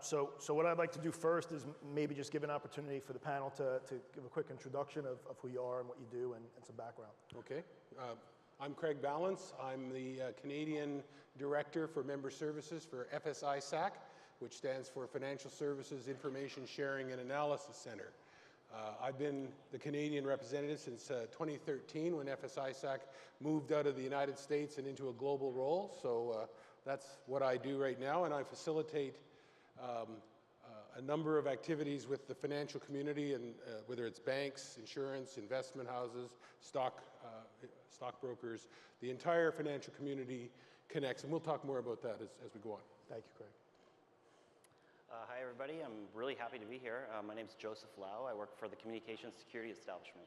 So what I'd like to do first is maybe just give an opportunity for the panel to give a quick introduction of who you are and what you do and some background. Okay. I'm Craig Balance. I'm the Canadian Director for Member Services for FSI-SAC, which stands for Financial Services Information Sharing and Analysis Centre. I've been the Canadian representative since 2013 when FSI-SAC moved out of the United States and into a global role. So that's what I do right now, and I facilitate a number of activities with the financial community, and whether it's banks, insurance, investment houses, stockbrokers, the entire financial community connects, and we'll talk more about that as we go on. Thank you, Craig. Hi, everybody. I'm really happy to be here. My name is Joseph Lau. I work for the Communications Security Establishment.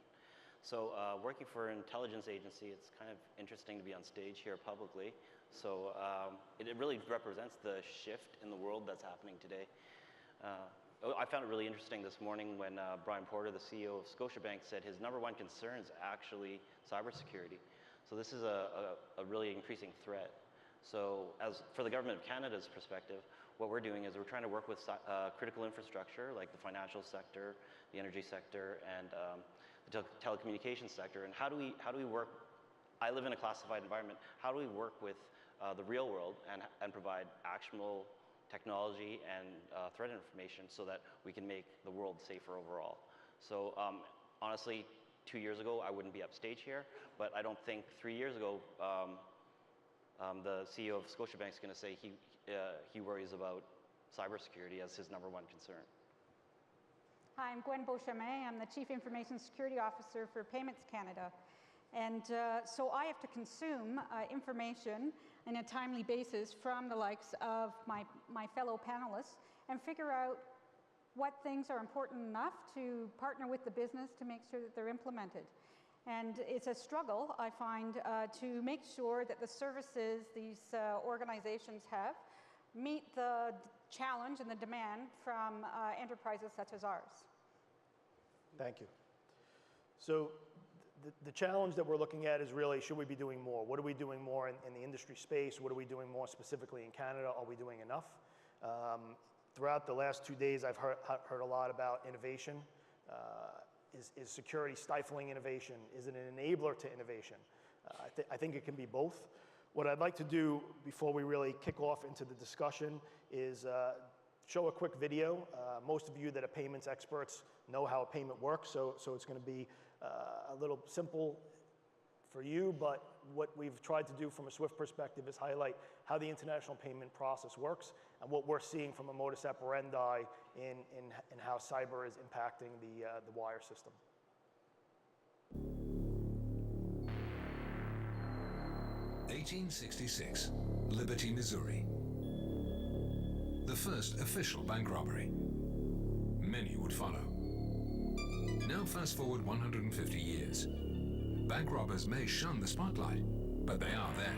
So working for an intelligence agency, it's kind of interesting to be on stage here publicly. So it really represents the shift in the world that's happening today. I found it really interesting this morning when Brian Porter, the CEO of Scotiabank, said his #1 concern is actually cybersecurity. So this is a really increasing threat. So as for the Government of Canada's perspective, what we're doing is we're trying to work with critical infrastructure like the financial sector, the energy sector, and the telecommunications sector. And how do we work? I live in a classified environment. How do we work with the real world and provide actionable technology and threat information so that we can make the world safer overall? So honestly, 2 years ago, I wouldn't be upstage here, but I don't think 3 years ago, the CEO of Scotiabank is going to say he worries about cybersecurity as his #1 concern. Hi, I'm Gwen Beauchemin. I'm the Chief Information Security Officer for Payments Canada. And so I have to consume information on a timely basis from the likes of my fellow panelists and figure out what things are important enough to partner with the business to make sure that they're implemented. And it's a struggle, I find, to make sure that the services these organizations have meet the challenge and the demand from enterprises such as ours. Thank you. So the challenge that we're looking at is really, should we be doing more? What are we doing more in the industry space? What are we doing more specifically in Canada? Are we doing enough? Throughout the last 2 days, I've heard a lot about innovation. Is security stifling innovation? Is it an enabler to innovation? I think it can be both. What I'd like to do before we really kick off into the discussion is show a quick video. Most of you that are payments experts know how a payment works, so it's going to be a little simple for you, but what we've tried to do from a SWIFT perspective is highlight how the international payment process works and what we're seeing from a modus operandi in how cyber is impacting the wire system. (1866), Liberty, Missouri. The first official bank robbery. Many would follow. Now fast forward 150 years. Bank robbers may shun the spotlight, but they are there.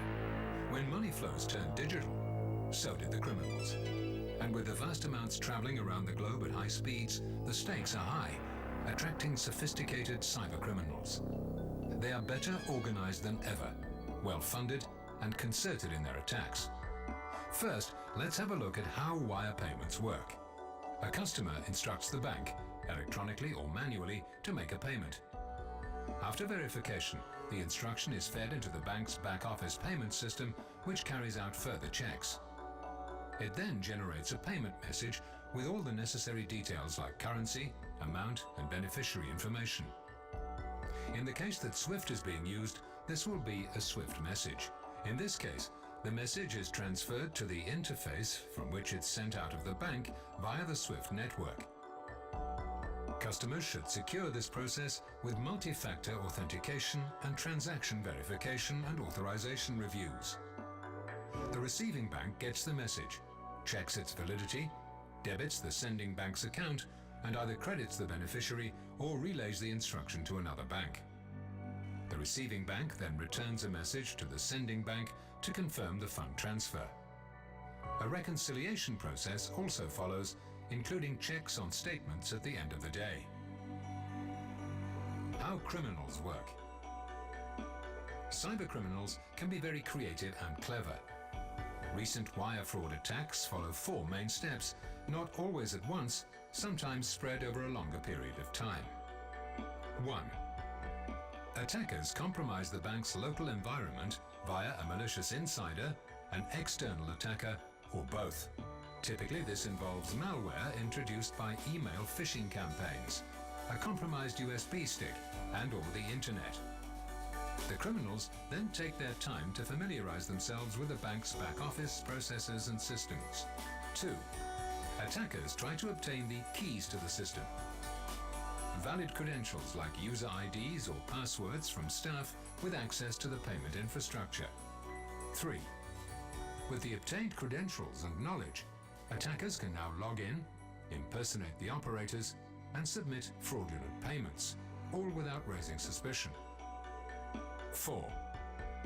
When money flows turned digital, so did the criminals. And with the vast amounts traveling around the globe at high speeds, the stakes are high, attracting sophisticated cyber criminals. They are better organized than ever, well-funded and concerted in their attacks. First, let's have a look at how wire payments work. A customer instructs the bank, electronically or manually, to make a payment. After verification, the instruction is fed into the bank's back-office payment system, which carries out further checks. It then generates a payment message with all the necessary details like currency, amount, and beneficiary information. In the case that SWIFT is being used, this will be a SWIFT message. In this case, the message is transferred to the interface from which it's sent out of the bank via the SWIFT network. Customers should secure this process with multi-factor authentication and transaction verification and authorization reviews. The receiving bank gets the message, checks its validity, debits the sending bank's account, and either credits the beneficiary or relays the instruction to another bank. The receiving bank then returns a message to the sending bank to confirm the fund transfer. A reconciliation process also follows, including checks on statements at the end of the day. How criminals work. Cybercriminals can be very creative and clever. Recent wire fraud attacks follow 4 main steps, not always at once, sometimes spread over a longer period of time. 1. Attackers compromise the bank's local environment via a malicious insider, an external attacker, or both. Typically, this involves malware introduced by email phishing campaigns, a compromised USB stick, and/or the internet. The criminals then take their time to familiarize themselves with the bank's back office processes and systems. 2. Attackers try to obtain the keys to the system. Valid credentials like user IDs or passwords from staff with access to the payment infrastructure. 3. With the obtained credentials and knowledge, attackers can now log in, impersonate the operators, and submit fraudulent payments, all without raising suspicion. 4.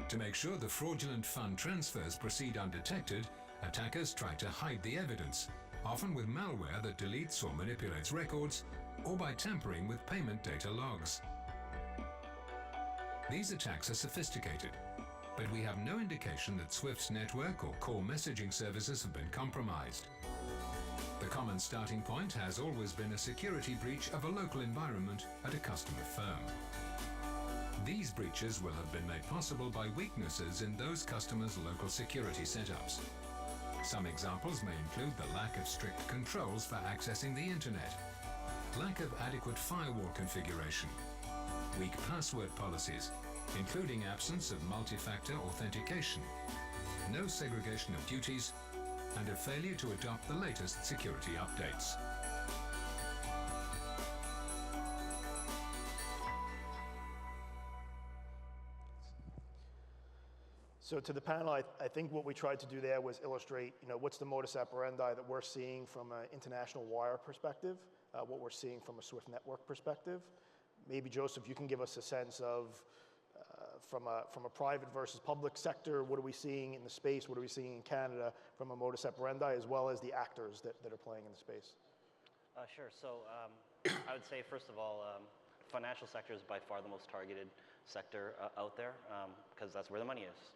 To make sure the fraudulent fund transfers proceed undetected, attackers try to hide the evidence, often with malware that deletes or manipulates records, or by tampering with payment data logs. These attacks are sophisticated, but we have no indication that SWIFT's network or core messaging services have been compromised. The common starting point has always been a security breach of a local environment at a customer firm. These breaches will have been made possible by weaknesses in those customers' local security setups. Some examples may include the lack of strict controls for accessing the internet, lack of adequate firewall configuration, weak password policies, including absence of multi-factor authentication, no segregation of duties, and a failure to adopt the latest security updates. So to the panel, I think what we tried to do there was illustrate, what's the modus operandi that we're seeing from an international wire perspective, what we're seeing from a SWIFT network perspective. Maybe Joseph, you can give us a sense of, from a private versus public sector, what are we seeing in the space, what are we seeing in Canada from a modus operandi, as well as the actors that are playing in the space? Sure. So I would say, first of all, financial sector is by far the most targeted sector out there, because that's where the money is.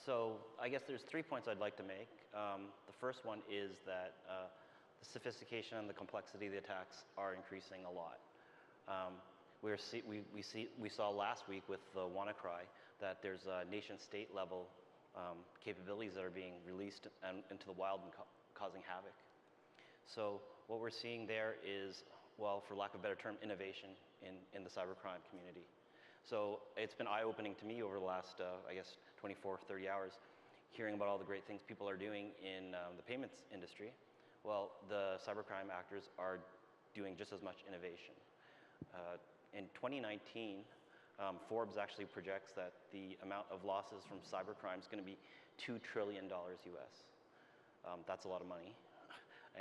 So I guess there's 3 points I'd like to make. The first one is that the sophistication and the complexity of the attacks are increasing a lot. We saw last week with the WannaCry that there's nation-state level capabilities that are being released into the wild and causing havoc. So what we're seeing there is, well, for lack of a better term, innovation in the cybercrime community. So it's been eye-opening to me over the last, I guess, 24, 30 hours, hearing about all the great things people are doing in the payments industry. Well, the cybercrime actors are doing just as much innovation. In 2019, Forbes actually projects that the amount of losses from cybercrime is going to be $2 trillion US. That's a lot of money.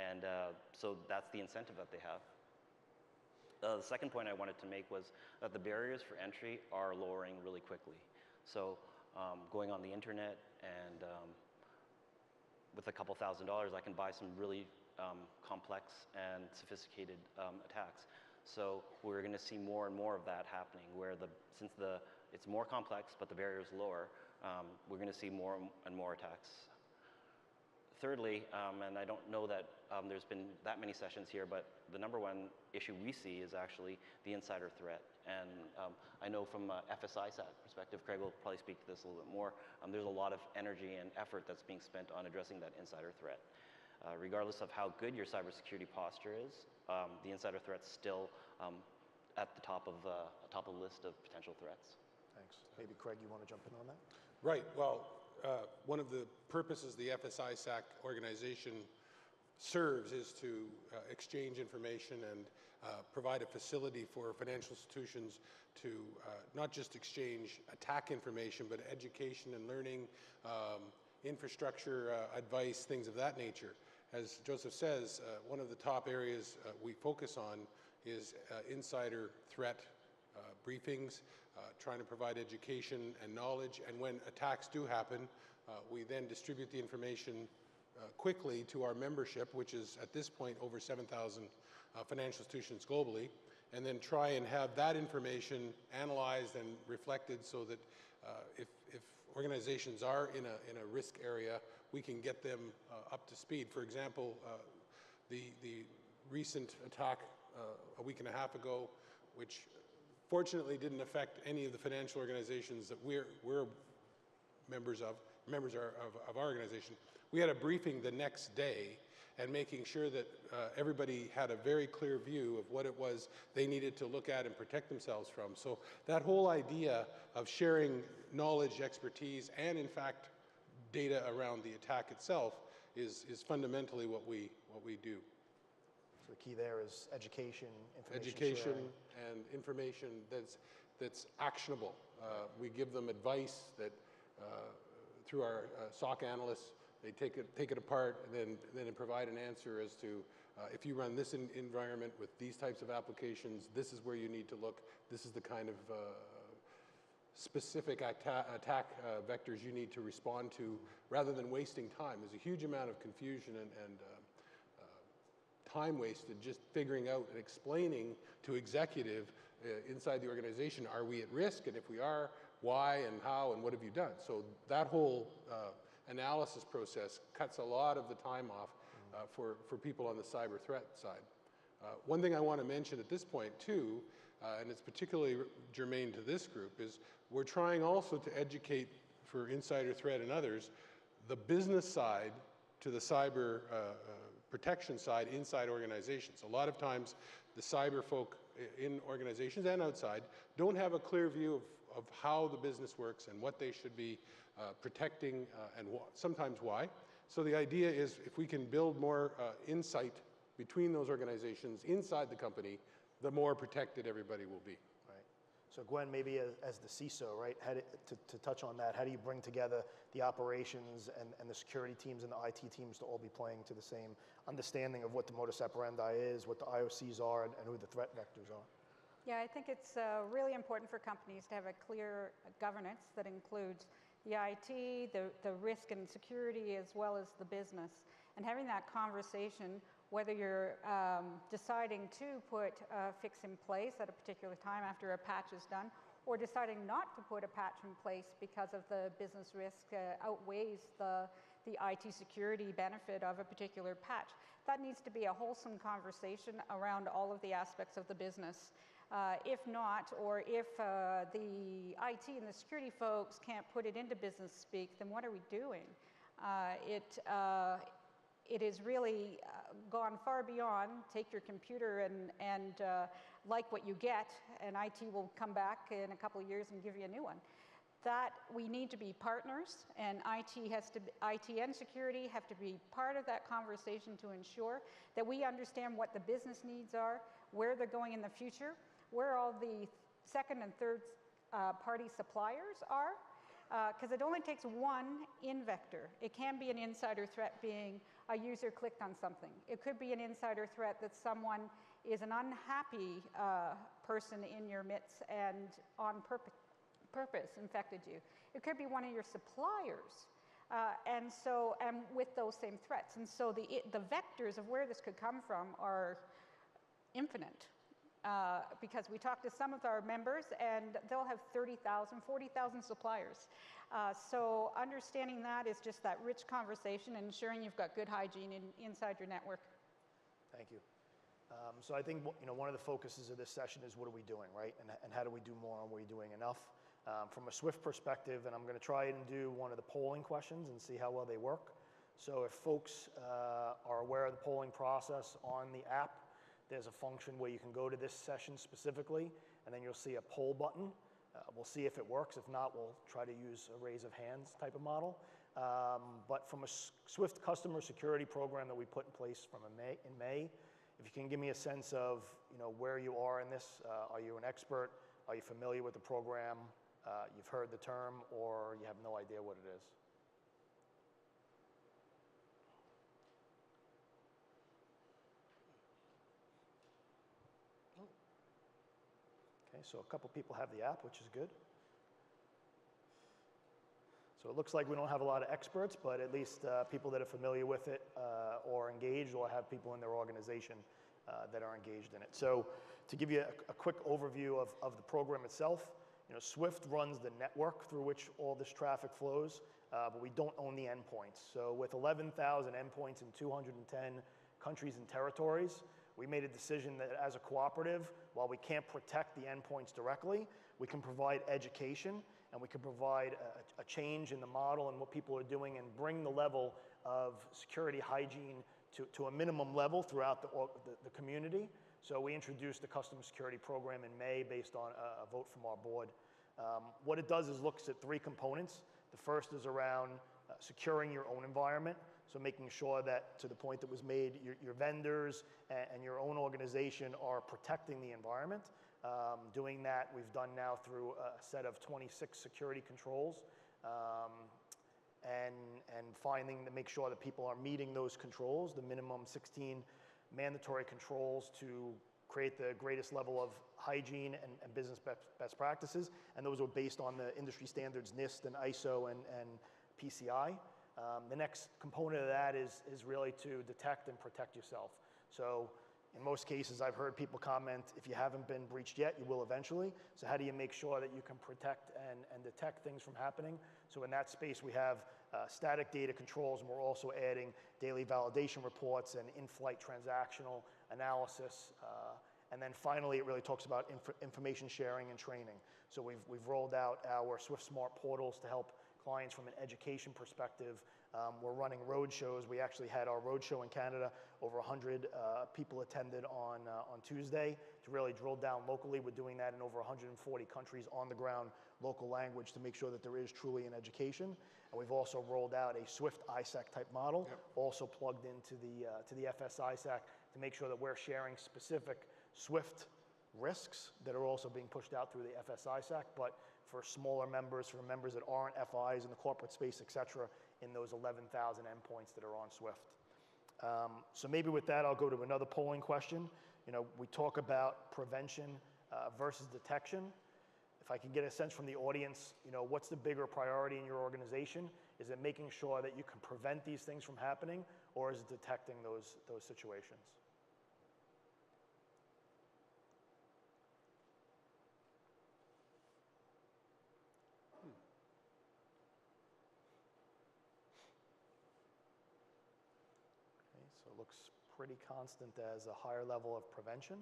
And so that's the incentive that they have. The second point I wanted to make was that the barriers for entry are lowering really quickly. So going on the internet and with a couple $1,000s, I can buy some really complex and sophisticated attacks. So we're going to see more and more of that happening, where since it's more complex but the barrier is lower, we're going to see more and more attacks. Thirdly, and I don't know that there's been that many sessions here, but the number one issue we see is actually the insider threat. And I know from a FSI-SAC perspective, Craig will probably speak to this a little bit more, there's a lot of energy and effort that's being spent on addressing that insider threat. Regardless of how good your cybersecurity posture is, the insider threat's still at the top of the list of potential threats. Thanks. Maybe Craig, you want to jump in on that? Right. Well, one of the purposes the FSI-SAC organization serves is to exchange information and provide a facility for financial institutions to not just exchange attack information, but education and learning, infrastructure advice, things of that nature. As Joseph says, one of the top areas we focus on is insider threat briefings, trying to provide education and knowledge, and when attacks do happen, we then distribute the information quickly to our membership, which is at this point over 7,000 financial institutions globally, and then try and have that information analyzed and reflected so that if organizations are in a risk area, we can get them up to speed. For example, the recent attack a week and a half ago, which fortunately didn't affect any of the financial organizations that we're members of our organization. We had a briefing the next day and making sure that everybody had a very clear view of what it was they needed to look at and protect themselves from. So that whole idea of sharing knowledge, expertise, and in fact data around the attack itself is fundamentally what we do. So the key there is education, information Education sharing. and information that's actionable. We give them advice that through our SOC analysts, they take it apart and then provide an answer as to if you run this environment with these types of applications, this is where you need to look. This is the kind of specific attack vectors you need to respond to, rather than wasting time. There's a huge amount of confusion and time wasted just figuring out and explaining to executive inside the organization, are we at risk? And if we are, why and how and what have you done? So that whole analysis process cuts a lot of the time off for people on the cyber threat side. One thing I want to mention at this point too, and it's particularly germane to this group, is we're trying also to educate for insider threat and others, the business side to the cyber protection side inside organizations. A lot of times the cyber folk in organizations and outside don't have a clear view of how the business works and what they should be protecting and sometimes why. So the idea is if we can build more insight between those organizations inside the company, the more protected everybody will be. Right. So Gwen, maybe as the CISO, right, to touch on that, how do you bring together the operations and the security teams and the IT teams to all be playing to the same understanding of what the modus operandi is, what the IOCs are, and who the threat vectors are? Yeah, I think it's really important for companies to have a clear governance that includes the IT, the risk and security, as well as the business. And having that conversation, whether you're deciding to put a fix in place at a particular time after a patch is done, or deciding not to put a patch in place because of the business risk outweighs the IT security benefit of a particular patch. That needs to be a wholesome conversation around all of the aspects of the business. If not, or if the IT and the security folks can't put it into business speak, then what are we doing? It is really gone far beyond take your computer and like what you get, and IT will come back in a couple of years and give you a new one. That we need to be partners, and IT and security have to be part of that conversation to ensure that we understand what the business needs are, where they're going in the future, where all the second and third party suppliers are, because it only takes one in-vector. It can be an insider threat being a user clicked on something. It could be an insider threat that someone is an unhappy person in your midst and on purpose infected you. It could be one of your suppliers. And with those same threats. And so the vectors of where this could come from are infinite. Because we talk to some of our members and they'll have 30,000, 40,000 suppliers. So understanding that is just that rich conversation and ensuring you've got good hygiene inside your network. Thank you. So I think one of the focuses of this session is what are we doing, right? And how do we do more, and are we doing enough? From a SWIFT perspective, and I'm going to try and do one of the polling questions and see how well they work. So if folks are aware of the polling process on the app, there's a function where you can go to this session specifically, and then you'll see a poll button. We'll see if it works. If not, we'll try to use a raise of hands type of model. But from a SWIFT customer security program that we put in place in May, if you can give me a sense of where you are in this, are you an expert? Are you familiar with the program? You've heard the term, or you have no idea what it is? Okay, so a couple people have the app, which is good. So it looks like we don't have a lot of experts, but at least people that are familiar with it or engaged, or have people in their organization that are engaged in it. So to give you a quick overview of the program itself, Swift runs the network through which all this traffic flows, but we don't own the endpoints. So with 11,000 endpoints in 210 countries and territories, we made a decision that as a cooperative, while we can't protect the endpoints directly, we can provide education and we can provide a change in the model and what people are doing and bring the level of security hygiene to a minimum level throughout the community. So we introduced the Customer Security Program in May based on a vote from our board. What it does is looks at 3 components. The first is around securing your own environment, so making sure that, to the point that was made, your vendors and your own organization are protecting the environment. Doing that, we've done now through a set of 26 security controls, and finding to make sure that people are meeting those controls, the minimum 16 mandatory controls to create the greatest level of hygiene and business best practices, and those are based on the industry standards NIST and ISO and PCI. The next component of that is really to detect and protect yourself. So in most cases, I've heard people comment, if you haven't been breached yet, you will eventually. So how do you make sure that you can protect and detect things from happening? So in that space, we have static data controls, and we're also adding daily validation reports and in-flight transactional analysis. And then finally, it really talks about information sharing and training. So we've rolled out our Swift Smart portals to help clients from an education perspective. We're running road shows. We actually had our road show in Canada. Over 100 people attended on Tuesday to really drill down locally. We're doing that in over 140 countries on the ground, local language, to make sure that there is truly an education. And we've also rolled out a Swift ISAC type model, also plugged into the FS ISAC to make sure that we're sharing specific Swift risks that are also being pushed out through the FS ISAC, but for smaller members, for members that aren't FIs in the corporate space, et cetera, in those 11,000 endpoints that are on Swift. So maybe with that, I'll go to another polling question. We talk about prevention versus detection. If I can get a sense from the audience, what's the bigger priority in your organization? Is it making sure that you can prevent these things from happening, or is it detecting those situations? So it looks pretty constant as a higher level of prevention.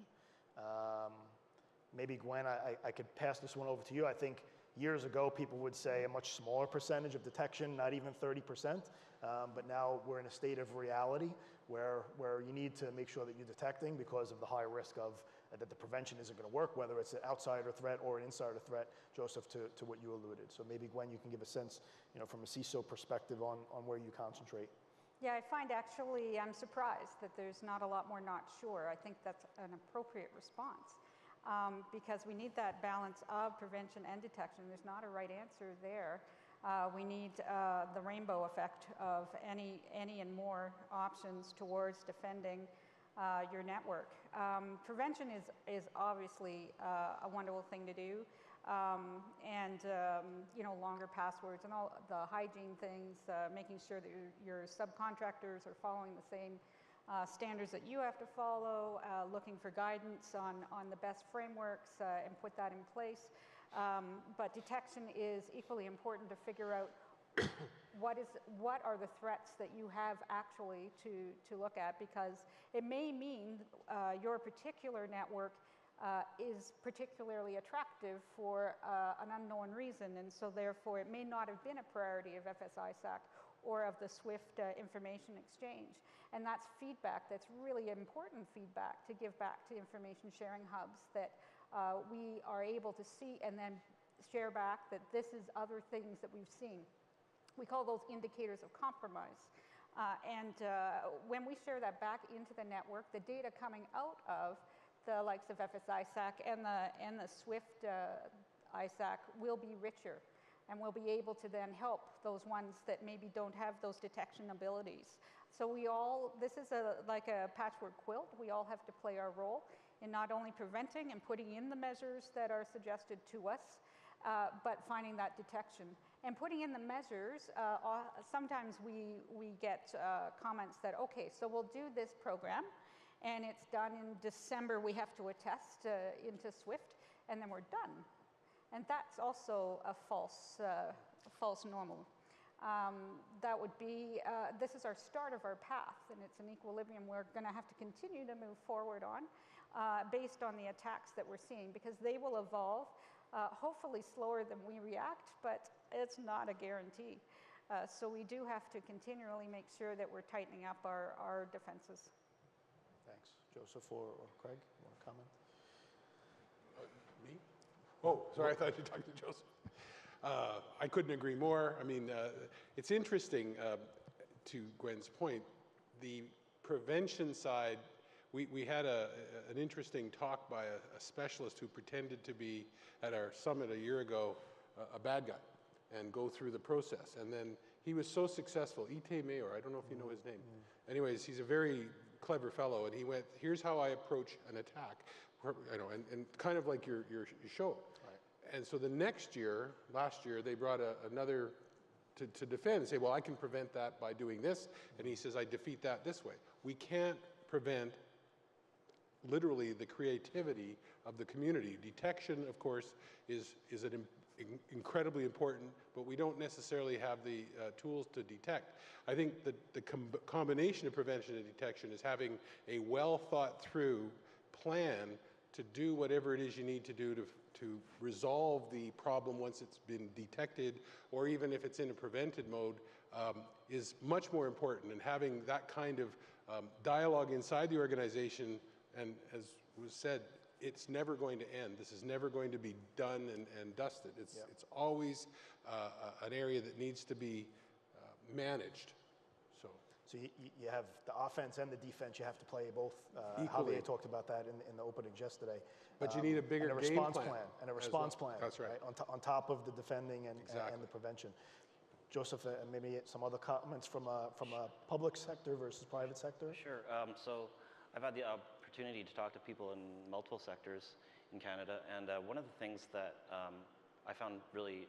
Maybe Gwen, I could pass this one over to you. I think years ago people would say a much smaller percentage of detection, not even 30%, but now we're in a state of reality where you need to make sure that you're detecting because of the high risk of that the prevention isn't going to work, whether it's an outsider threat or an insider threat, Joseph, to what you alluded. So maybe Gwen, you can give a sense, from a CISO perspective on where you concentrate. Yeah, I find actually I'm surprised that there's not a lot more not sure. I think that's an appropriate response because we need that balance of prevention and detection. There's not a right answer there. We need the rainbow effect of any and more options towards defending your network. Prevention is obviously a wonderful thing to do. Longer passwords and all the hygiene things, making sure that your subcontractors are following the same standards that you have to follow, looking for guidance on the best frameworks and put that in place. But detection is equally important to figure out what are the threats that you have actually to look at, because it may mean your particular network is particularly attractive for an unknown reason, and so therefore it may not have been a priority of FS ISAC or of the Swift information exchange. And that's feedback, that's really important feedback to give back to information sharing hubs that we are able to see and then share back that this is other things that we've seen. We call those indicators of compromise. When we share that back into the network, the data coming out of the likes of FS ISAC and the Swift ISAC will be richer, and we'll be able to then help those ones that maybe don't have those detection abilities. So this is like a patchwork quilt. We all have to play our role in not only preventing and putting in the measures that are suggested to us, but finding that detection. And putting in the measures, sometimes we get comments that, okay, so we'll do this program, and it's done in December. We have to attest into SWIFT, and then we're done. And that's also a false normal. That would be, this is our start of our path, and it's an equilibrium we're going to have to continue to move forward on based on the attacks that we're seeing, because they will evolve, hopefully slower than we react, but it's not a guarantee. So we do have to continually make sure that we're tightening up our defenses. Thanks. Joseph or Craig, you want to comment? Me? Oh, sorry, I thought you talked to Joseph. I couldn't agree more. I mean, it's interesting, to Gwen's point, the prevention side, we had an interesting talk by a specialist who pretended to be, at our summit a year ago, a bad guy and go through the process. And then he was so successful, Ite Mayor, I don't know if you know his name. Anyways, he's a very clever fellow, and he went, here's how I approach an attack, you know, and kind of like your show. And so the next year, last year, they brought another to defend and say, well, I can prevent that by doing this. And he says, I defeat that this way. We can't prevent literally the creativity of the community. Detection, of course, is an incredibly important, but we don't necessarily have the tools to detect. I think that the combination of prevention and detection is having a well thought through plan to do whatever it is you need to do to resolve the problem once it's been detected, or even if it's in a prevented mode, is much more important. And having that kind of dialogue inside the organization, and as was said, it's never going to end. This is never going to be done and dusted. It's always an area that needs to be managed. So you have the offense and the defense. You have to play both. Equally. Javier talked about that in the openings yesterday. But you need a bigger and game plan and a response plan. That's right. On top of the defending and Exactly. the prevention. Joseph, maybe some other comments from a public sector versus private sector? Sure. So I've had the opportunity to talk to people in multiple sectors in Canada, and one of the things that I found really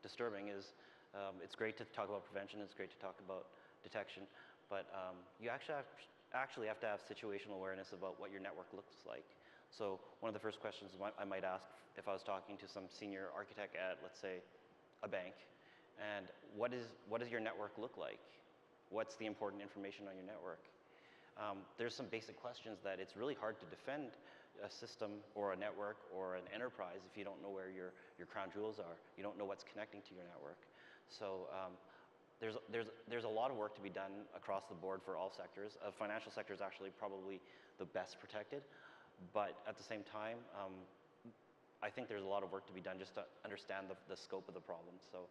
disturbing is it's great to talk about prevention, it's great to talk about detection, but you actually have to have situational awareness about what your network looks like. So one of the first questions I might ask if I was talking to some senior architect at, let's say, a bank, and what does your network look like? What's the important information on your network? There's some basic questions that it's really hard to defend a system or a network or an enterprise if you don't know where your crown jewels are. You don't know what's connecting to your network. So there's a lot of work to be done across the board for all sectors. Financial sector is actually probably the best protected, but at the same time, I think there's a lot of work to be done just to understand the scope of the problem. So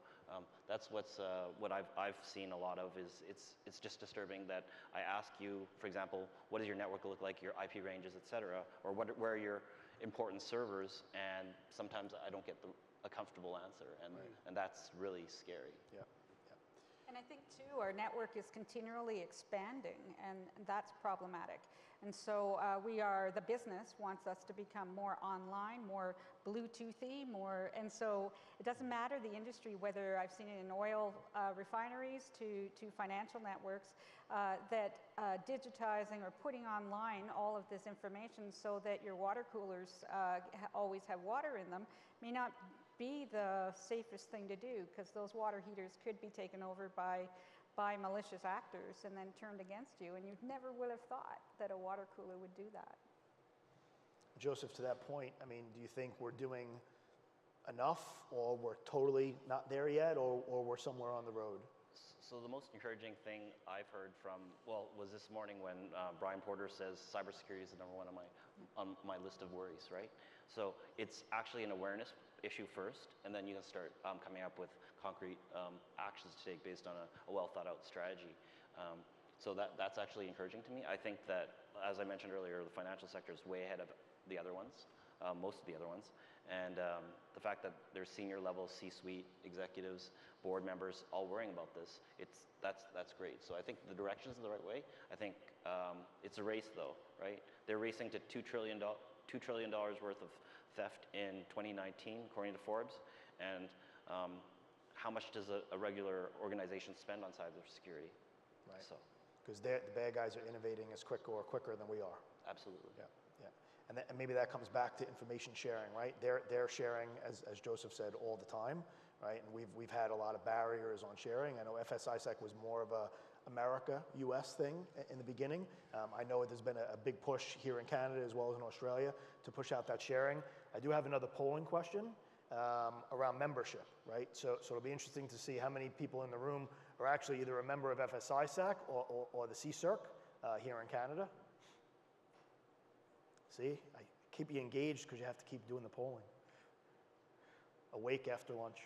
that's what I've seen a lot of is it's just disturbing that I ask you, for example, what does your network look like, your IP ranges, et cetera, or where are your important servers, and sometimes I don't get a comfortable answer, and that's really scary. Yeah. And I think, too, our network is continually expanding, and that's problematic. And so the business wants us to become more online, more Bluetoothy, and so it doesn't matter the industry, whether I've seen it in oil refineries to financial networks, that digitizing or putting online all of this information so that your water coolers always have water in them may not be the safest thing to do, because those water heaters could be taken over by malicious actors and then turned against you, and you never would have thought that a water cooler would do that. Joseph, to that point, I mean, do you think we're doing enough, or we're totally not there yet, or we're somewhere on the road? So the most encouraging thing I've heard was this morning when Brian Porter says cybersecurity is the number one on my list of worries, right? So it's actually an awareness issue first, and then you can start coming up with concrete actions to take based on a well thought out strategy. So that's actually encouraging to me. I think that, as I mentioned earlier, the financial sector is way ahead of the other ones, most of the other ones. And the fact that there's senior level C-suite executives, board members all worrying about this, that's great. So I think the direction's the right way. I think it's a race though, right? They're racing to $2 trillion worth of theft in 2019, according to Forbes. And how much does a regular organization spend on cybersecurity? Right. So because the bad guys are innovating as quicker than we are. Absolutely. Yeah, yeah. And maybe that comes back to information sharing, right? They're sharing, as Joseph said, all the time, right? And we've had a lot of barriers on sharing. I know FS-ISAC was more of a America, US thing in the beginning. I know there's been a big push here in Canada as well as in Australia to push out that sharing. I do have another polling question around membership, right? So it'll be interesting to see how many people in the room are actually either a member of FS-ISAC or the CSIRC here in Canada. See, I keep you engaged because you have to keep doing the polling. Awake after lunch.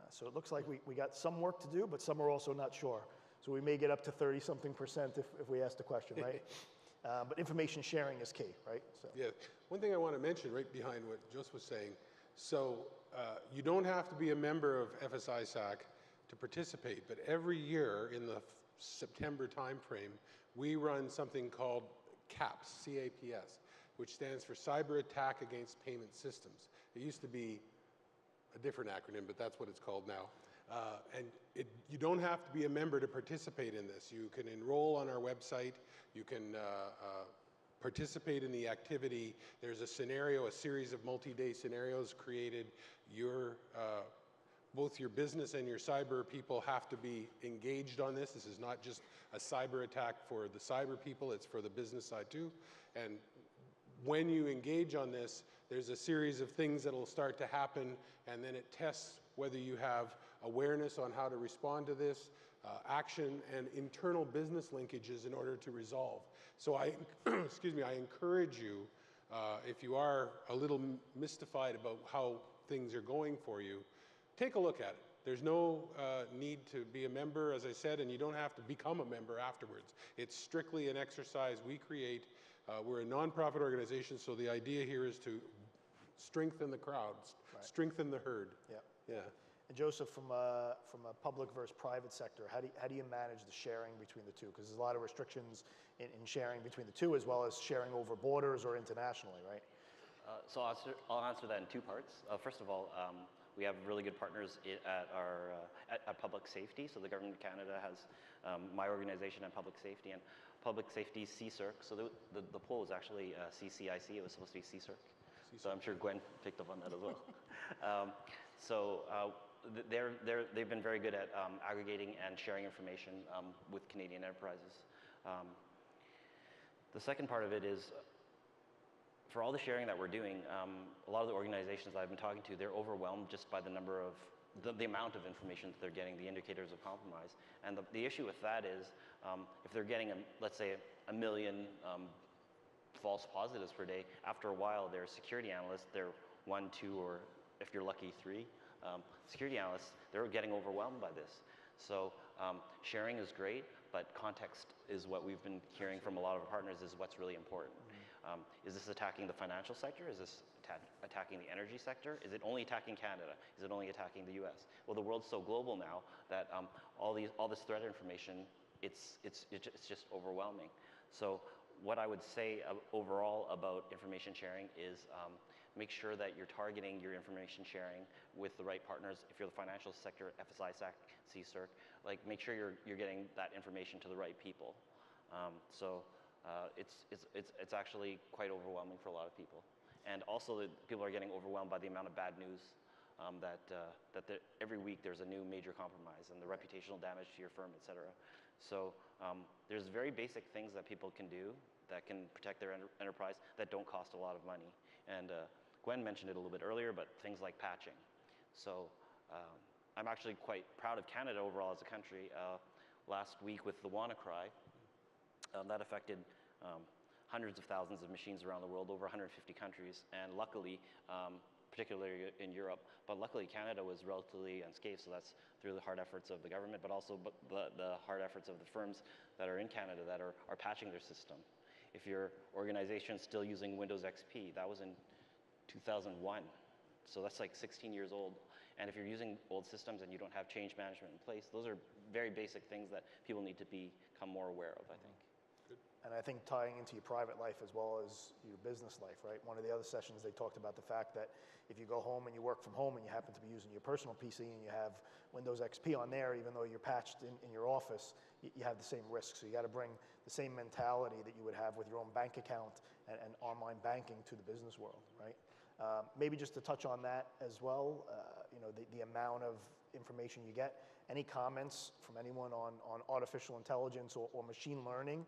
So it looks like we got some work to do, but some are also not sure. So we may get up to 30-something% if we ask the question, right? But information sharing is key, right? So. Yeah. One thing I want to mention right behind what Joseph was saying, so you don't have to be a member of FS-ISAC to participate, but every year in the September timeframe, we run something called CAPS, C-A-P-S, which stands for Cyber Attack Against Payment Systems. It used to be a different acronym, but that's what it's called now. And you don't have to be a member to participate in this. You can enroll on our website. You can participate in the activity. There's a scenario, a series of multi-day scenarios created. Both your business and your cyber people have to be engaged on this. This is not just a cyber attack for the cyber people, it's for the business side too. And when you engage on this, there's a series of things that will start to happen, and then it tests whether you have awareness on how to respond to this, action, and internal business linkages in order to resolve. So excuse me, I encourage you, if you are a little mystified about how things are going for you, take a look at it. There's no need to be a member, as I said, and you don't have to become a member afterwards. It's strictly an exercise we create. We're a nonprofit organization, so the idea here is to strengthen the crowds, right. Strengthen the herd. Yeah. Yeah. And Joseph, from a public versus private sector, how do you manage the sharing between the two? Because there's a lot of restrictions in sharing between the two, as well as sharing over borders or internationally, right? So I'll answer that in two parts. First of all, we have really good partners at Public Safety. So the Government of Canada has my organization at Public Safety, and Public Safety CSIRC. So the poll was actually CCIC. It was supposed to be CSIRC. So I'm sure Gwen picked up on that as well. They've been very good at aggregating and sharing information with Canadian enterprises. The second part of it is, for all the sharing that we're doing, a lot of the organizations I've been talking to, they're overwhelmed just by the number of, the amount of information that they're getting, the indicators of compromise. And the issue with that is, if they're getting, let's say, 1 million false positives per day, after a while, their security analysts, they're 1, 2, or if you're lucky, 3 security analysts, they're getting overwhelmed by this. So sharing is great, but context is what we've been hearing from a lot of our partners is what's really important. Is this attacking the financial sector? Is this attacking the energy sector? Is it only attacking Canada? Is it only attacking the US? Well, the world's so global now that all this threat information, it's just overwhelming. So what I would say overall about information sharing is make sure that you're targeting your information sharing with the right partners. If you're the financial sector, FS-ISAC, CSIRC, like make sure you're getting that information to the right people. It's actually quite overwhelming for a lot of people. And also people are getting overwhelmed by the amount of bad news that every week there's a new major compromise and the reputational damage to your firm, et cetera. So there's very basic things that people can do that can protect their enterprise that don't cost a lot of money. And Gwen mentioned it a little bit earlier, but things like patching. So I'm actually quite proud of Canada overall as a country. Last week with the WannaCry, that affected hundreds of thousands of machines around the world, over 150 countries, and luckily, particularly in Europe, but luckily Canada was relatively unscathed, so that's through the hard efforts of the government, but also the hard efforts of the firms that are in Canada that are patching their system. If your organization's still using Windows XP, that was in 2001, so that's like 16 years old. And if you're using old systems and you don't have change management in place, those are very basic things that people need to become more aware of, I think. Good. and I think tying into your private life as well as your business life, right? One of the other sessions, they talked about the fact that if you go home and you work from home and you happen to be using your personal PC and you have Windows XP on there, even though you're patched in your office, you have the same risk. So you got to bring the same mentality that you would have with your own bank account and online banking to the business world, right? Maybe just to touch on that as well, you know, the amount of information you get. Any comments from anyone on artificial intelligence or machine learning?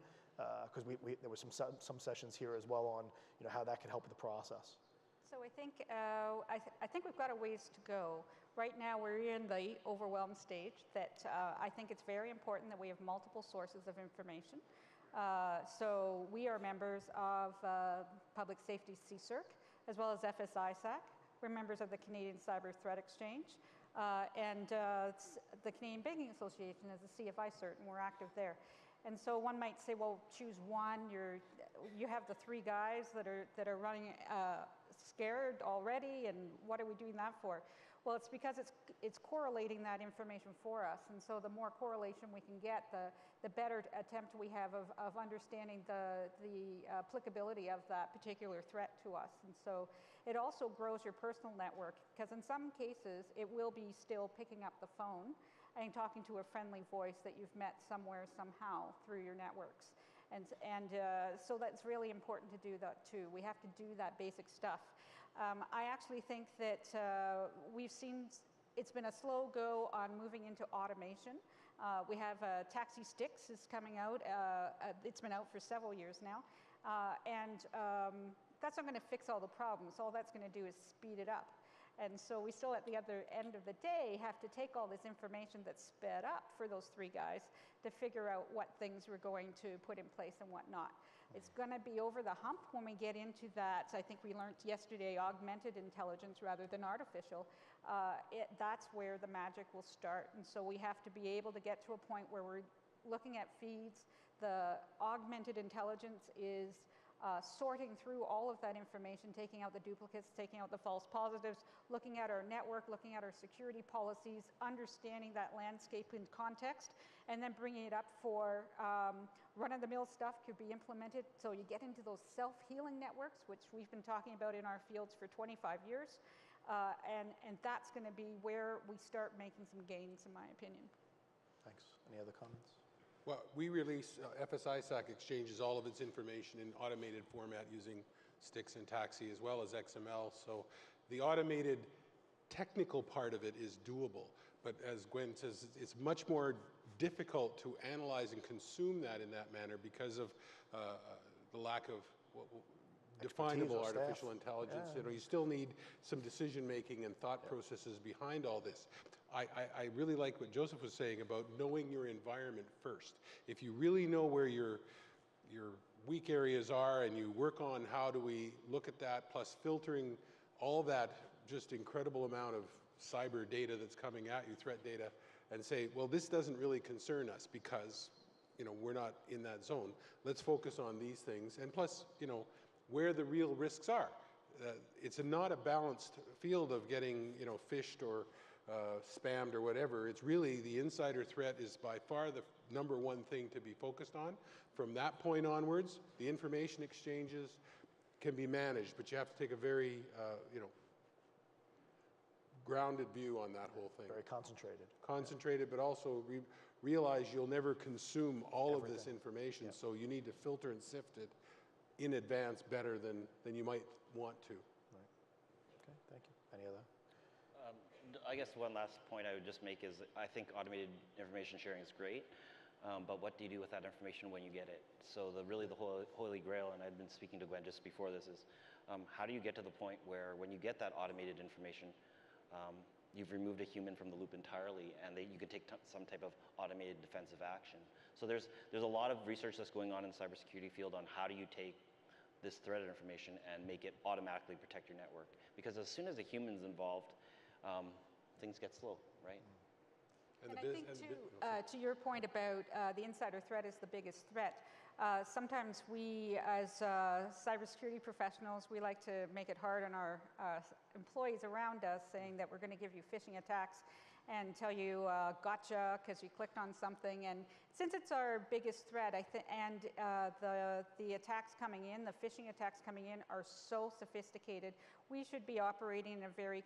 Because there were some sessions here as well on, you know, how that could help with the process. So I think we've got a ways to go. Right now we're in the overwhelmed stage that I think it's very important that we have multiple sources of information. So we are members of Public Safety CSIRC as well as FS-ISAC. We're members of the Canadian Cyber Threat Exchange and the Canadian Banking Association is a CFI cert, and we're active there. And so one might say, well, choose one. You have the three guys that are running scared already, and what are we doing that for? Well, it's because it's correlating that information for us, and so the more correlation we can get, the better attempt we have of understanding the applicability of that particular threat to us. And so it also grows your personal network, because in some cases it will be still picking up the phone and talking to a friendly voice that you've met somewhere somehow through your networks. And so that's really important to do that too. We have to do that basic stuff. I actually think that we've seen it's been a slow go on moving into automation. We have Taxi Sticks is coming out. It's been out for several years now. And that's not going to fix all the problems. All that's going to do is speed it up. And so we still, at the other end of the day, have to take all this information that's sped up for those three guys to figure out what things we're going to put in place and what not. It's going to be over the hump when we get into that. I think we learned yesterday augmented intelligence rather than artificial. That's where the magic will start. And so we have to be able to get to a point where we're looking at feeds. The augmented intelligence is sorting through all of that information, taking out the duplicates, taking out the false positives, looking at our network, looking at our security policies, understanding that landscape in context, and then bringing it up for run-of-the-mill stuff could be implemented. So you get into those self-healing networks, which we've been talking about in our fields for 25 years, and that's going to be where we start making some gains, in my opinion. Thanks. Any other comments? Well, we release, FS-ISAC exchanges all of its information in automated format using Sticks and Taxi as well as XML. So the automated technical part of it is doable. But as Gwen says, it's much more difficult to analyze and consume that in that manner because of the lack of definable artificial intelligence. Yeah. You know, you still need some decision making and thought processes behind all this. I really like what Joseph was saying about knowing your environment first. If you really know where your weak areas are and you work on how do we look at that, plus filtering all that just incredible amount of cyber data that's coming at you, threat data, and say, well, this doesn't really concern us because, you know, we're not in that zone. Let's focus on these things. And plus, you know, where the real risks are. It's not a balanced field of getting, you know, phished or spammed or whatever. It's really the insider threat is by far the number one thing to be focused on. From that point onwards, the information exchanges can be managed, but you have to take a very, you know, grounded view on that whole thing. Very concentrated. Concentrated, but also realize you'll never consume all of this information, so you need to filter and sift it in advance better than you might want to. Right. Okay, thank you. Any other? I guess one last point I would just make is I think automated information sharing is great, but what do you do with that information when you get it? So the holy grail, and I've been speaking to Gwen just before this, is how do you get to the point where when you get that automated information, you've removed a human from the loop entirely, and you can take some type of automated defensive action. So there's a lot of research that's going on in the cybersecurity field on how do you take this threat information and make it automatically protect your network. Because as soon as a human's involved, things get slow, right? And I think to your point about the insider threat is the biggest threat. Sometimes we, as cybersecurity professionals, we like to make it hard on our employees around us, saying that we're going to give you phishing attacks and tell you gotcha because you clicked on something. And Since it's our biggest threat, and the attacks coming in, the phishing attacks coming in are so sophisticated, we should be operating in a very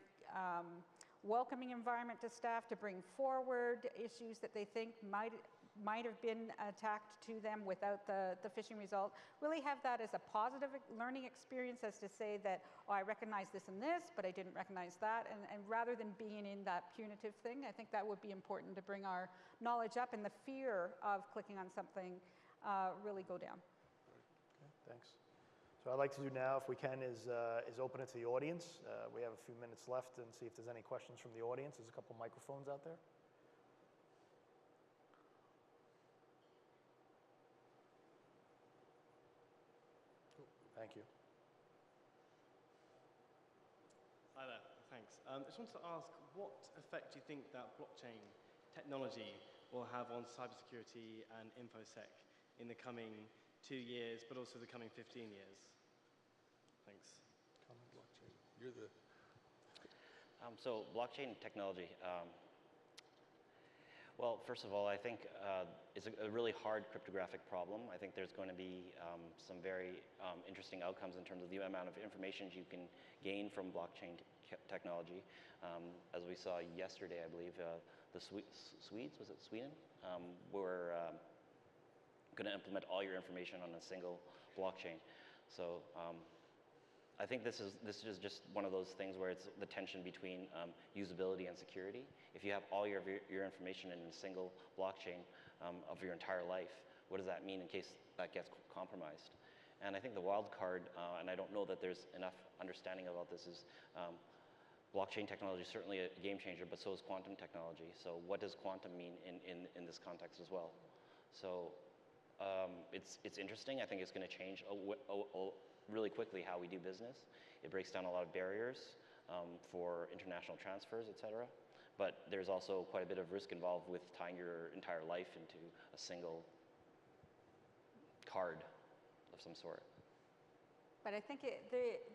welcoming environment to staff to bring forward issues that they think might have been attacked to them without the phishing result. Really have that as a positive learning experience, as to say that, oh, I recognize this and this, but I didn't recognize that. And rather than being in that punitive thing, I think that would be important to bring our knowledge up and the fear of clicking on something really go down. Okay, thanks. So what I'd like to do now, if we can, is open it to the audience. We have a few minutes left, and see if there's any questions from the audience. There's a couple microphones out there. Thank you. Hi there, thanks. I just wanted to ask, what effect do you think that blockchain technology will have on cybersecurity and InfoSec in the coming 2 years, but also the coming 15 years? Thanks. Blockchain. You're the... So blockchain technology, well, first of all, I think it's a really hard cryptographic problem. I think there's going to be some very interesting outcomes in terms of the amount of information you can gain from blockchain technology. As we saw yesterday, I believe, the Swedes, was it Sweden, were going to implement all your information on a single blockchain. So I think this is just one of those things where it's the tension between usability and security. If you have all your information in a single blockchain of your entire life, what does that mean in case that gets compromised? And I think the wild card, and I don't know that there's enough understanding about this, is blockchain technology is certainly a game changer, but so is quantum technology. So what does quantum mean in this context as well? So it's interesting. I think it's going to change really quickly how we do business. It breaks down a lot of barriers for international transfers, et cetera. But there's also quite a bit of risk involved with tying your entire life into a single card of some sort. But I think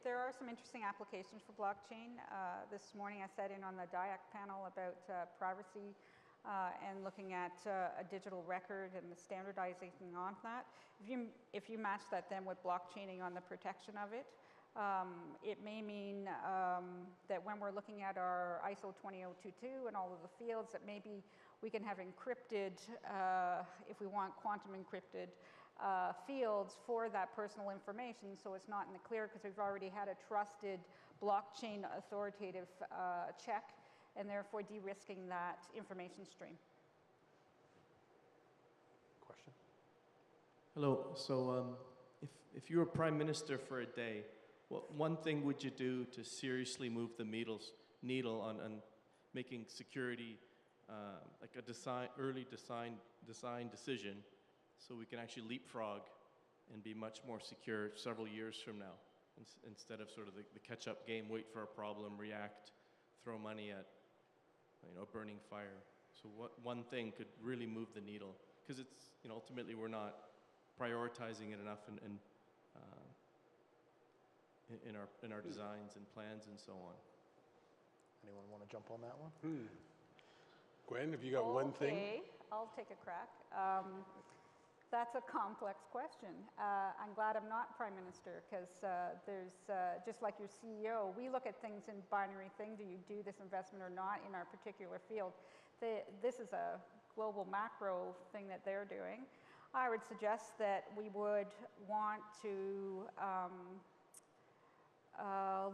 there are some interesting applications for blockchain. This morning I sat in on the DIAC panel about privacy and looking at a digital record and the standardizing on that. If you match that then with blockchaining on the protection of it, it may mean that when we're looking at our ISO 20022 and all of the fields, that maybe we can have encrypted, if we want quantum encrypted, fields for that personal information, so it's not in the clear because we've already had a trusted blockchain authoritative check, and therefore de-risking that information stream. Question? Hello. So if you were Prime Minister for a day, what one thing would you do to seriously move the needle on making security like a early design decision, so we can actually leapfrog and be much more secure several years from now, instead of sort of the catch-up game, wait for a problem, react, throw money at a burning fire. So what one thing could really move the needle? Because it's, ultimately we're not prioritizing it enough in our designs and plans and so on. Anyone want to jump on that one? Gwen, have you got one thing? Okay, I'll take a crack. That's a complex question. I'm glad I'm not Prime Minister, because there's, just like your CEO, we look at things in binary thing. Do you do this investment or not in our particular field? This is a global macro thing that they're doing. I would suggest that we would want to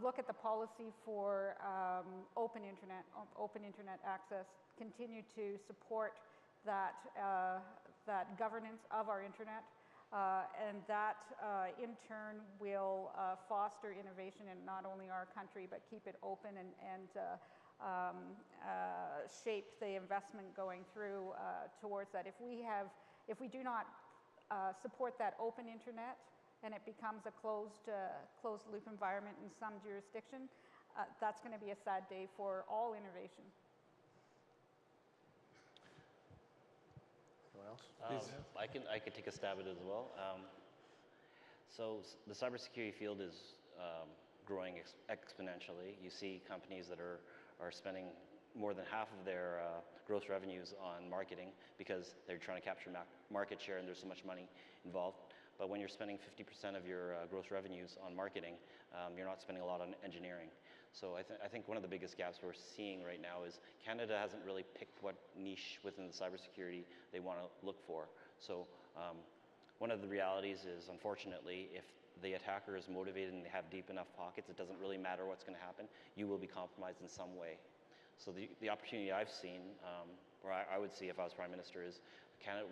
look at the policy for open internet access, continue to support that that governance of our internet, and that in turn will foster innovation in not only our country but keep it open and shape the investment going through towards that. If we do not support that open internet and it becomes a closed loop environment in some jurisdiction, that's going to be a sad day for all innovation. Anyone else? I could take a stab at it as well. So the cybersecurity field is growing exponentially. You see companies that are spending more than half of their gross revenues on marketing because they're trying to capture market share and there's so much money involved. But when you're spending 50% of your gross revenues on marketing, you're not spending a lot on engineering. So I think one of the biggest gaps we're seeing right now is Canada hasn't really picked what niche within the cybersecurity they want to look for. So one of the realities is, unfortunately, if the attacker is motivated and they have deep enough pockets, it doesn't really matter what's going to happen. You will be compromised in some way. So the opportunity I've seen, or I would see if I was Prime Minister, is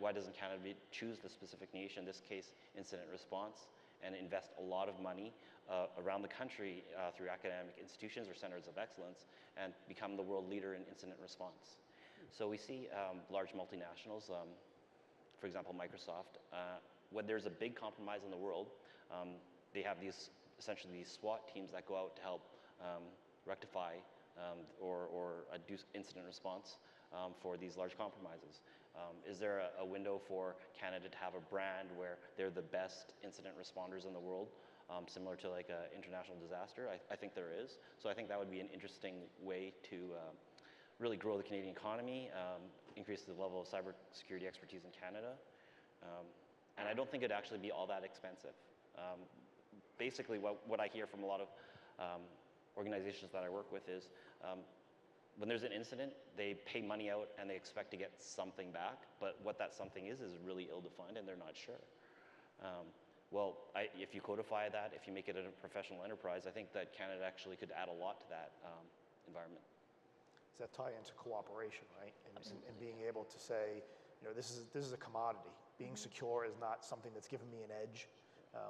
why doesn't Canada choose the specific niche, in this case, incident response, and invest a lot of money around the country through academic institutions or centers of excellence and become the world leader in incident response. So we see large multinationals, for example, Microsoft, when there's a big compromise in the world, they have essentially these SWAT teams that go out to help rectify or do incident response for these large compromises. Is there a window for Canada to have a brand where they're the best incident responders in the world, similar to like an international disaster? I think there is. So I think that would be an interesting way to really grow the Canadian economy, increase the level of cybersecurity expertise in Canada. And I don't think it'd actually be all that expensive. Basically, what I hear from a lot of organizations that I work with is when there's an incident, they pay money out and they expect to get something back, but what that something is really ill-defined and they're not sure. If you codify that, if you make it a professional enterprise, I think that Canada actually could add a lot to that environment. Does that tie into cooperation, right? And being able to say, this is a commodity. Being secure is not something that's given me an edge.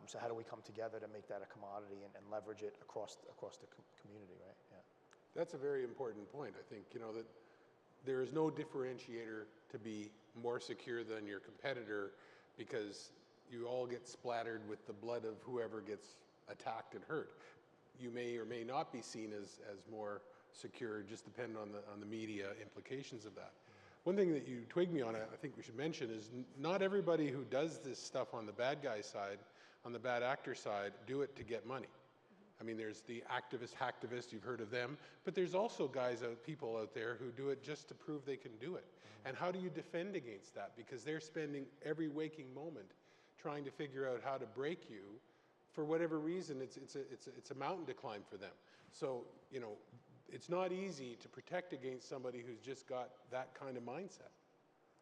So how do we come together to make that a commodity and leverage it across the community, right? Yeah. That's a very important point. I think, that there is no differentiator to be more secure than your competitor because you all get splattered with the blood of whoever gets attacked and hurt. You may or may not be seen as more secure, just depending on the media implications of that. One thing that you twigged me on, I think we should mention, is not everybody who does this stuff on the bad guy side, on the bad actor side, do it to get money. I mean, there's the activist, hacktivists, you've heard of them, but there's also people out there who do it just to prove they can do it. And how do you defend against that? Because they're spending every waking moment trying to figure out how to break you. For whatever reason, it's a mountain to climb for them. So, it's not easy to protect against somebody who's just got that kind of mindset.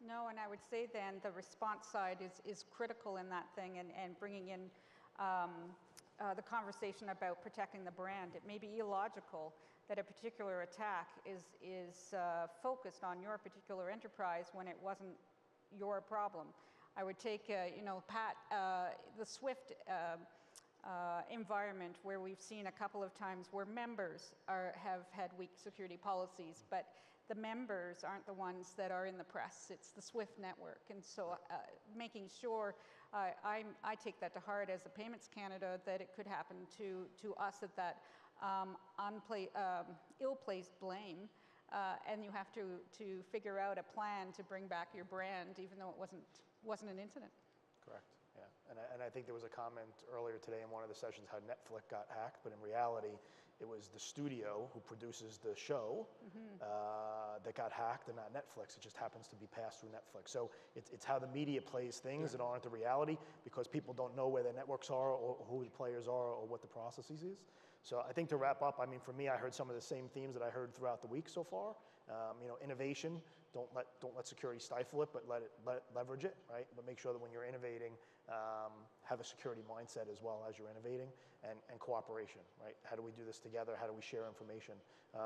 No, and I would say then the response side is critical in that thing and bringing in the conversation about protecting the brand. It may be illogical that a particular attack is focused on your particular enterprise when it wasn't your problem. I would take, the SWIFT environment where we've seen a couple of times where members have had weak security policies, but the members aren't the ones that are in the press. It's the SWIFT network. And so making sure, I take that to heart as a Payments Canada, that it could happen to us at that ill-placed blame. And you have to figure out a plan to bring back your brand, even though it wasn't an incident. Correct. Yeah, and I think there was a comment earlier today in one of the sessions how Netflix got hacked, but in reality, it was the studio who produces the show that got hacked and not Netflix. It just happens to be passed through Netflix. So it's how the media plays things that aren't the reality because people don't know where their networks are or who the players are or what the processes is. So I think to wrap up, I mean, for me, I heard some of the same themes that I heard throughout the week so far. Innovation, don't let security stifle it, but let leverage it, right? But make sure that when you're innovating, have a security mindset as well as you're innovating, and cooperation, right? How do we do this together? How do we share information?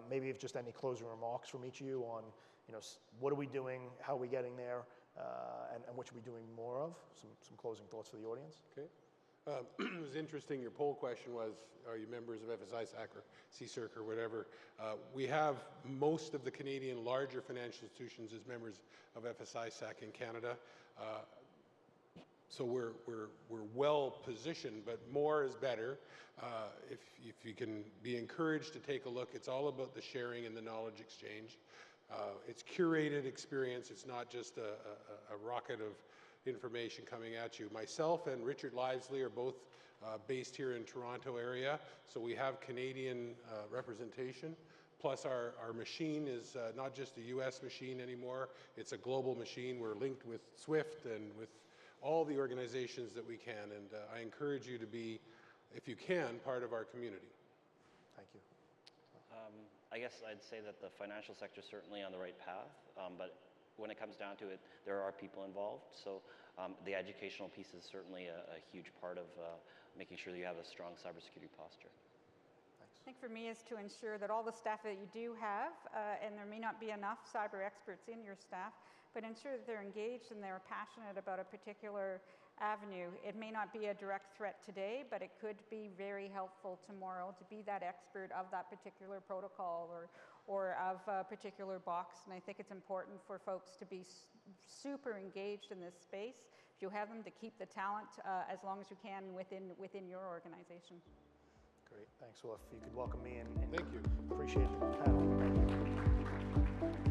Maybe if just any closing remarks from each of you on, what are we doing? How are we getting there? And what should we be doing more of? Some closing thoughts for the audience. Okay. It was interesting, your poll question was, are you members of FSISAC or CSIRC or whatever? We have most of the Canadian larger financial institutions as members of FSISAC in Canada. So we're well positioned, but more is better. If you can be encouraged to take a look, it's all about the sharing and the knowledge exchange. It's curated experience. It's not just a rocket of information coming at you. Myself and Richard Livesley are both based here in Toronto area, so we have Canadian representation. Plus, our machine is not just a US machine anymore, it's a global machine. We're linked with SWIFT and with all the organizations that we can, and I encourage you to be, if you can, part of our community. Thank you. I guess I'd say that the financial sector is certainly on the right path, but when it comes down to it, there are people involved. So the educational piece is certainly a huge part of making sure that you have a strong cybersecurity posture. I think for me is to ensure that all the staff that you do have, and there may not be enough cyber experts in your staff, but ensure that they're engaged and they're passionate about a particular avenue. It may not be a direct threat today, but it could be very helpful tomorrow to be that expert of that particular protocol or of a particular box. And I think it's important for folks to be super engaged in this space. If you have them, to keep the talent as long as you can within your organization. Great, thanks. Well, if you could welcome me and Thank you. appreciate the panel. Thank you.